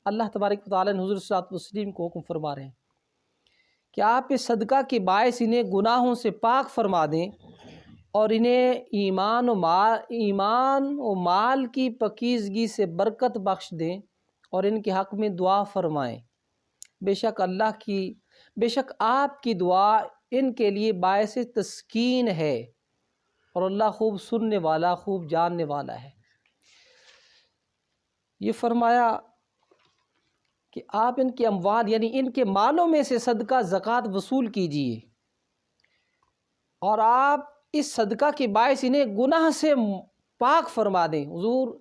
اللہ تبارک و تعالیٰ نے حضور صلی اللہ علیہ وسلم کو حکم فرما رہے ہیں کہ آپ اس صدقہ کے باعث انہیں گناہوں سے پاک فرما دیں اور انہیں ایمان و مال کی پاکیزگی سے برکت بخش دیں اور ان کے حق میں دعا فرمائیں۔ بے شک آپ کی دعا ان کے لیے باعث تسکین ہے اور اللہ خوب سننے والا، خوب جاننے والا ہے۔ یہ فرمایا کہ آپ ان کے اموال یعنی ان کے مالوں میں سے صدقہ زکوٰۃ وصول کیجئے اور آپ اس صدقہ کے باعث انہیں گناہ سے پاک فرما دیں۔ حضور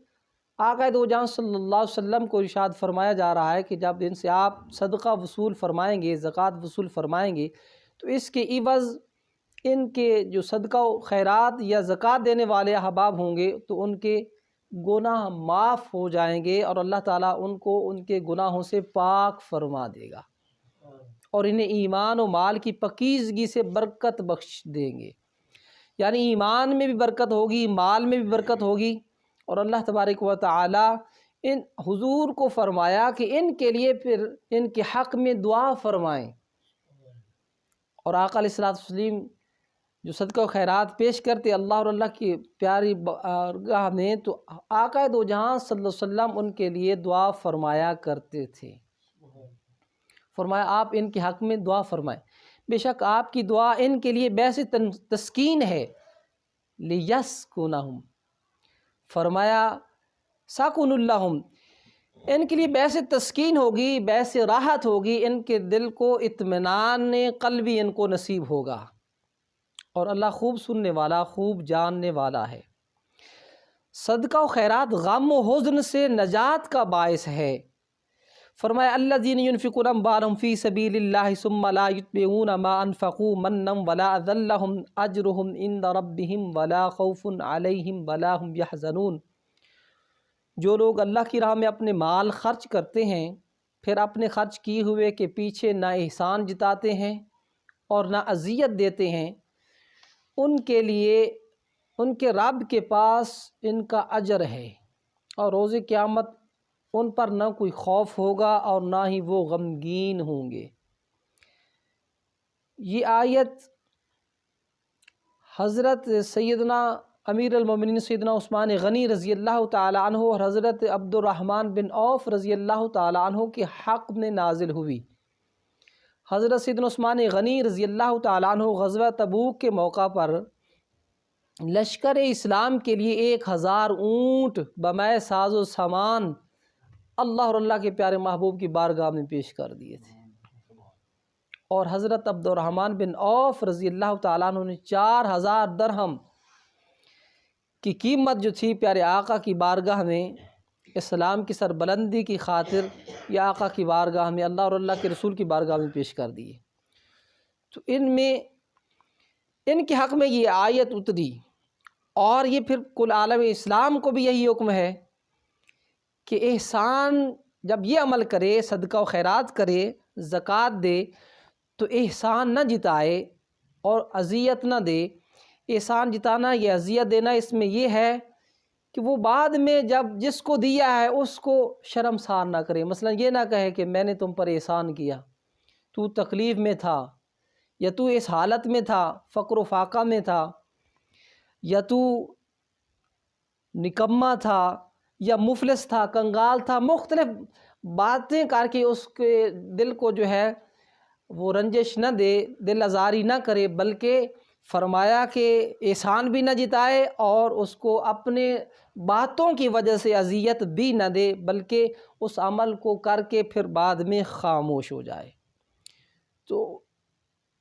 آقا دو جہاں صلی اللہ علیہ وسلم کو ارشاد فرمایا جا رہا ہے کہ جب ان سے آپ صدقہ وصول فرمائیں گے، زکوٰۃ وصول فرمائیں گے، تو اس کے عوض ان کے جو صدقہ و خیرات یا زکوٰۃ دینے والے احباب ہوں گے تو ان کے گناہ معاف ہو جائیں گے اور اللہ تعالیٰ ان کو ان کے گناہوں سے پاک فرما دے گا اور انہیں ایمان و مال کی پاکیزگی سے برکت بخش دیں گے۔ یعنی ایمان میں بھی برکت ہوگی، مال میں بھی برکت ہوگی، اور اللہ تبارک و تعالیٰ ان حضور کو فرمایا کہ ان کے لیے پھر ان کے حق میں دعا فرمائیں۔ اور آقا علیہ الصلوۃ والتسلیم جو صدقہ و خیرات پیش کرتے اللہ اور اللہ کی پیاری بارگاہ میں، تو آقا دو جہاں صلی اللہ علیہ وسلم ان کے لیے دعا فرمایا کرتے تھے۔ فرمایا آپ ان کے حق میں دعا فرمائیں، بے شک آپ کی دعا ان کے لیے باعث تسکین ہے۔ لیسکنہم، فرمایا سکون لہم، ان کے لیے باعث تسکین ہوگی، باعث راحت ہوگی، ان کے دل کو اطمینان قلبی ان کو نصیب ہوگا، اور اللہ خوب سننے والا، خوب جاننے والا ہے۔ صدقہ و خیرات غم و حزن سے نجات کا باعث ہے۔ فرمایا الذین ينفقون اموالهم فی سبیل اللہ ثم لا یتبعون ما انفقوا منا ولا اذى لهم اجرهم عند ربهم ولا خوف علیہم ولا هم يحزنون۔ جو لوگ اللہ کی راہ میں اپنے مال خرچ کرتے ہیں پھر اپنے خرچ کیے ہوئے کے پیچھے نہ احسان جتاتے ہیں اور نہ اذیت دیتے ہیں، ان کے لیے ان کے رب کے پاس ان کا اجر ہے اور روز قیامت ان پر نہ کوئی خوف ہوگا اور نہ ہی وہ غمگین ہوں گے۔ یہ آیت حضرت سیدنا امیر المومنین سیدنا عثمان غنی رضی اللہ تعالی عنہ اور حضرت عبد الرحمن بن عوف رضی اللہ تعالی عنہ کے حق میں نازل ہوئی۔ حضرت سیدنا عثمان غنی رضی اللہ تعالی عنہ غزوہ تبوک کے موقع پر لشکر اسلام کے لیے 1000 اونٹ بمائے ساز و سامان اللہ اور اللہ کے پیارے محبوب کی بارگاہ میں پیش کر دیے تھے، اور حضرت عبد الرحمن بن عوف رضی اللہ تعالیٰ عنہ نے 4000 درہم کی قیمت جو تھی پیارے آقا کی بارگاہ میں اسلام کی سربلندی کی خاطر یا آقا کی بارگاہ میں اللہ اور اللہ کے رسول کی بارگاہ میں پیش کر دیے۔ تو ان کے حق میں یہ آیت اتری، اور یہ پھر کل عالم اسلام کو بھی یہی حکم ہے کہ احسان جب یہ عمل کرے، صدقہ و خیرات کرے، زکوٰۃ دے، تو احسان نہ جتائے اور اذیت نہ دے۔ احسان جتانا یا اذیت دینا اس میں یہ ہے کہ وہ بعد میں جب جس کو دیا ہے اس کو شرمسار نہ کرے۔ مثلا یہ نہ کہے کہ میں نے تم پر احسان کیا، تو تکلیف میں تھا، یا تو اس حالت میں تھا، فقر و فاقہ میں تھا، یا تو نکما تھا، یا مفلس تھا، کنگال تھا، مختلف باتیں کر کے اس کے دل کو جو ہے وہ رنجش نہ دے، دل آزاری نہ کرے، بلکہ فرمایا کہ احسان بھی نہ جتائے اور اس کو اپنے باتوں کی وجہ سے اذیت بھی نہ دے، بلکہ اس عمل کو کر کے پھر بعد میں خاموش ہو جائے۔ تو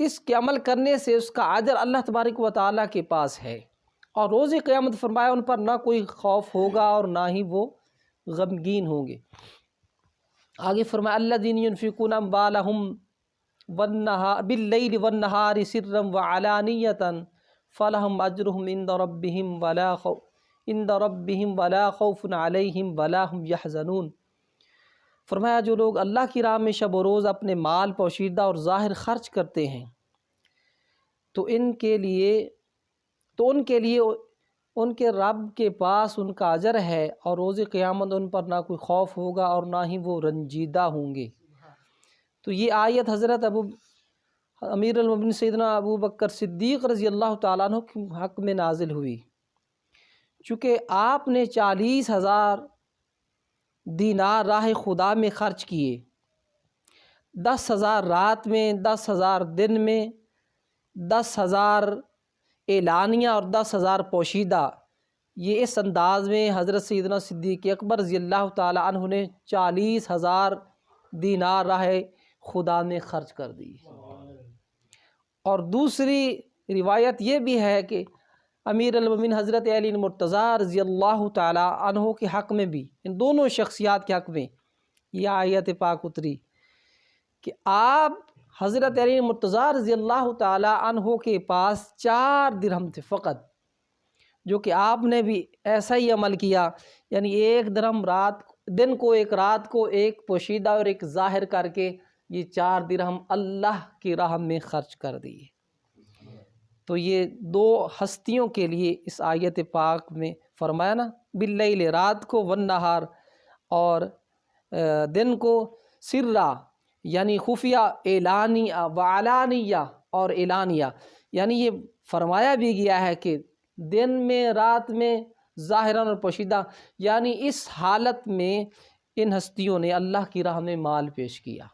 اس کے عمل کرنے سے اس کا اجر اللہ تبارک و تعالیٰ کے پاس ہے، اور روز قیامت فرمایا ان پر نہ کوئی خوف ہوگا اور نہ ہی وہ غمگین ہوں گے۔ آگے فرمایا الذین ينفقون اموالهم باللیل والنہار سرا وعلانیۃ فلہم اجرہم عند ربہم ولا خوف علیہم ولا هم يحزنون۔ فرمایا جو لوگ اللہ کی راہ میں شب و روز اپنے مال پوشیدہ اور ظاہر خرچ کرتے ہیں تو ان کے لیے ان کے رب کے پاس ان کا اجر ہے، اور روز قیامت ان پر نہ کوئی خوف ہوگا اور نہ ہی وہ رنجیدہ ہوں گے۔ تو یہ آیت حضرت امیر المومنین سیدنا ابو بکر صدیق رضی اللہ تعالیٰ عنہ کے حق میں نازل ہوئی، چونکہ آپ نے 40,000 دینار راہ خدا میں خرچ کیے، 10,000 رات میں، 10,000 دن میں، 10,000 اعلانیہ اور 10,000 پوشیدہ۔ یہ اس انداز میں حضرت سیدنا صدیق اکبر رضی اللہ تعالیٰ عنہ نے 40,000 دینار راہ خدا میں خرچ کر دی۔ اور دوسری روایت یہ بھی ہے کہ امیر المومنین حضرت علی مرتضیٰ رضی اللہ تعالیٰ عنہ کے حق میں بھی، ان دونوں شخصیات کے حق میں یہ آیت پاک اتری کہ آپ حضرت علی مرتضیٰ رضی اللہ تعالیٰ عنہ کے پاس 4 درہم تھے فقط، جو کہ آپ نے بھی ایسا ہی عمل کیا، یعنی 1 درہم دن کو، 1 رات کو، 1 پوشیدہ اور 1 ظاہر کر کے یہ 4 درہم اللہ کی راہ میں خرچ کر دیے۔ تو یہ 2 ہستیوں کے لیے اس آیت پاک میں فرمایا نا، باللیل رات کو، والنہار اور دن کو، سرا یعنی خفیہ، اعلانیہ وعلانیہ اور اعلانیہ، یعنی یہ فرمایا بھی گیا ہے کہ دن میں، رات میں، ظاہراً اور پوشیدہ، یعنی اس حالت میں ان ہستیوں نے اللہ کی راہ میں مال پیش کیا۔